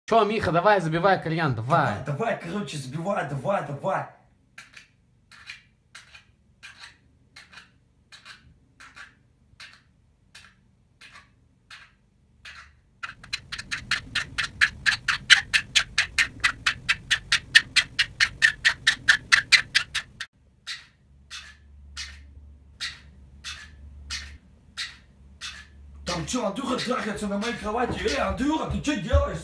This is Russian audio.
Чё, Миха, давай, забивай кальян, давай. Давай, короче, забивай, давай. Там что, Андюха трахается на моей кровати? Андюха, ты что делаешь?